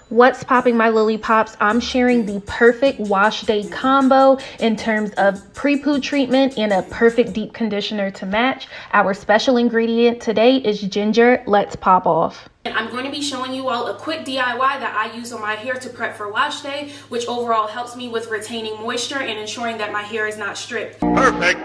What's popping, my lily pops? I'm sharing the perfect wash day combo in terms of PrePoo treatment and a perfect deep conditioner to match. Our special ingredient today is ginger. Let's pop off. And I'm going to be showing you all a quick DIY that I use on my hair to prep for wash day, which overall helps me with retaining moisture and ensuring that my hair is not stripped. Perfect.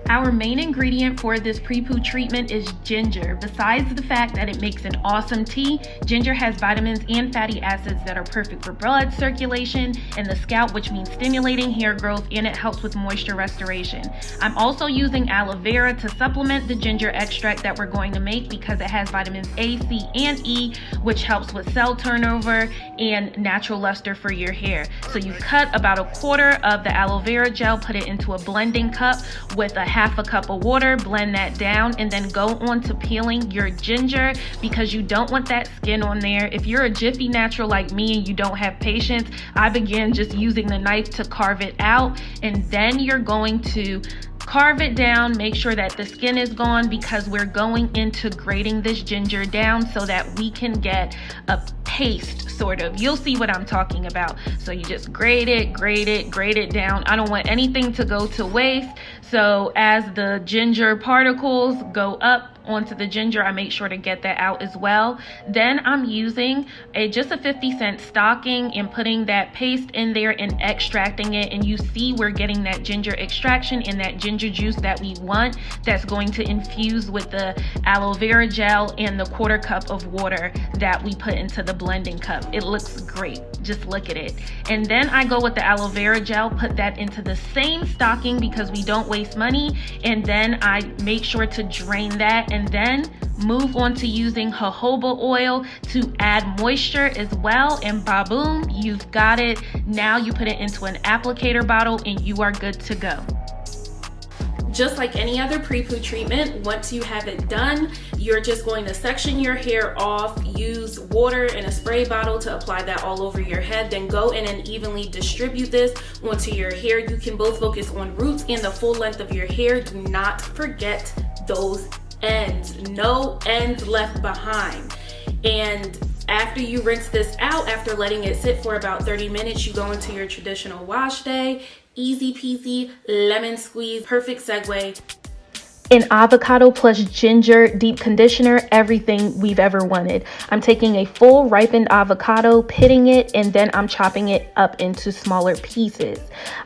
Our main ingredient for this PrePoo treatment is ginger. Besides the fact that it makes an awesome tea, ginger has vitamins and fatty acids that are perfect for blood circulation in the scalp, which means stimulating hair growth, and it helps with moisture restoration. I'm also using aloe vera to supplement the ginger extract that we're going to make because it has vitamins A, C, and E, which helps with cell turnover and natural luster for your hair. So you cut about 1/4 of the aloe vera gel, put it into a blending cup with a half a cup of water, blend that down, and then go on to peeling your ginger because you don't want that skin on there. If you're a Jiffy natural like me and you don't have patience, I begin just using the knife to carve it out, and then you're going to carve it down, make sure that the skin is gone because we're going into grating this ginger down so that we can get a paste, sort of. You'll see what I'm talking about. So you just grate it down. I don't want anything to go to waste. So as the ginger particles go up onto the ginger, I make sure to get that out as well. Then I'm using just a 50-cent stocking and putting that paste in there and extracting it, and you see we're getting that ginger extraction and that ginger juice that we want, that's going to infuse with the aloe vera gel and the 1/4 cup of water that we put into the blending cup. It looks great, just look at it. And then I go with the aloe vera gel, put that into the same stocking because we don't waste money, and then I make sure to drain that and then move on to using jojoba oil to add moisture as well, and ba-boom, you've got it. Now you put it into an applicator bottle and you are good to go. Just like any other PrePoo treatment, once you have it done, you're just going to section your hair off, use water in a spray bottle to apply that all over your head, then go in and evenly distribute this onto your hair. You can both focus on roots and the full length of your hair. Do not forget those ends. No ends left behind. And after you rinse this out, after letting it sit for about 30 minutes, you go into your traditional wash day. Easy peasy, lemon squeeze, perfect segue. An avocado plus ginger deep conditioner, everything we've ever wanted. I'm taking a full ripened avocado, pitting it, and then I'm chopping it up into smaller pieces.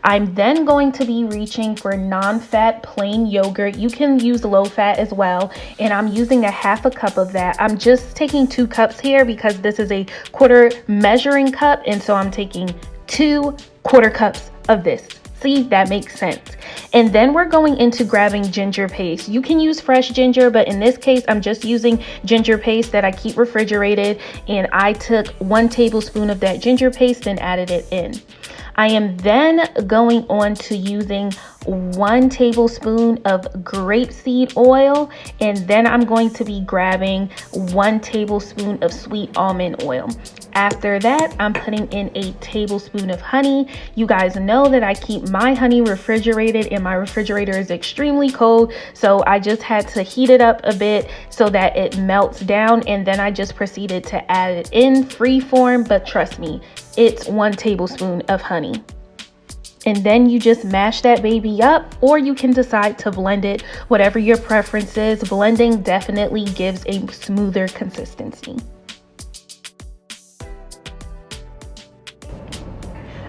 I'm then going to be reaching for non-fat plain yogurt. You can use low fat as well, and I'm using a half a cup of that. I'm just taking 2 cups here because this is a 1/4 measuring cup, and so I'm taking 2 1/4 cups of this. See, that makes sense. And then we're going into grabbing ginger paste. You can use fresh ginger, but in this case, I'm just using ginger paste that I keep refrigerated. And I took 1 tablespoon of that ginger paste and added it in. I am then going on to using 1 tablespoon of grapeseed oil, and then I'm going to be grabbing 1 tablespoon of sweet almond oil. After that, I'm putting in a tablespoon of honey. You guys know that I keep my honey refrigerated and my refrigerator is extremely cold, so I just had to heat it up a bit so that it melts down, and then I just proceeded to add it in free form, but trust me, it's 1 tablespoon of honey. And then you just mash that baby up, or you can decide to blend it, whatever your preference is. Blending definitely gives a smoother consistency.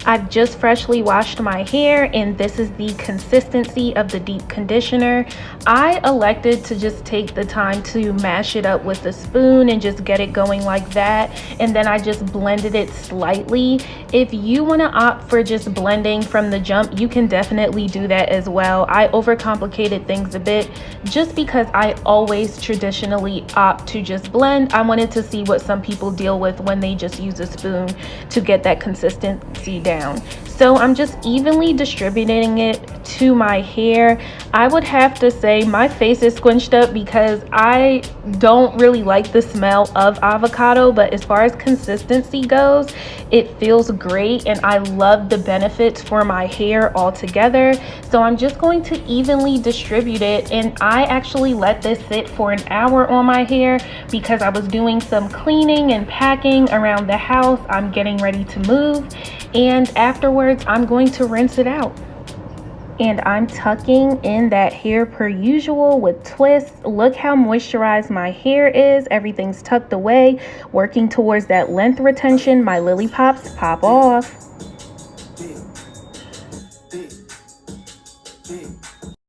I've just freshly washed my hair, and this is the consistency of the deep conditioner. I elected to just take the time to mash it up with a spoon and just get it going like that, and then I just blended it slightly. If you want to opt for just blending from the jump, you can definitely do that as well. I overcomplicated things a bit just because I always traditionally opt to just blend. I wanted to see what some people deal with when they just use a spoon to get that consistency down. down. So I'm just evenly distributing it to my hair. I would have to say my face is squinched up because I don't really like the smell of avocado, but as far as consistency goes, it feels great and I love the benefits for my hair altogether. So I'm just going to evenly distribute it, and I actually let this sit for an hour on my hair because I was doing some cleaning and packing around the house. I'm getting ready to move, and afterwards I'm going to rinse it out. And I'm tucking in that hair per usual with twists. Look how moisturized my hair is. Everything's tucked away, working towards that length retention. My lily pops pop off.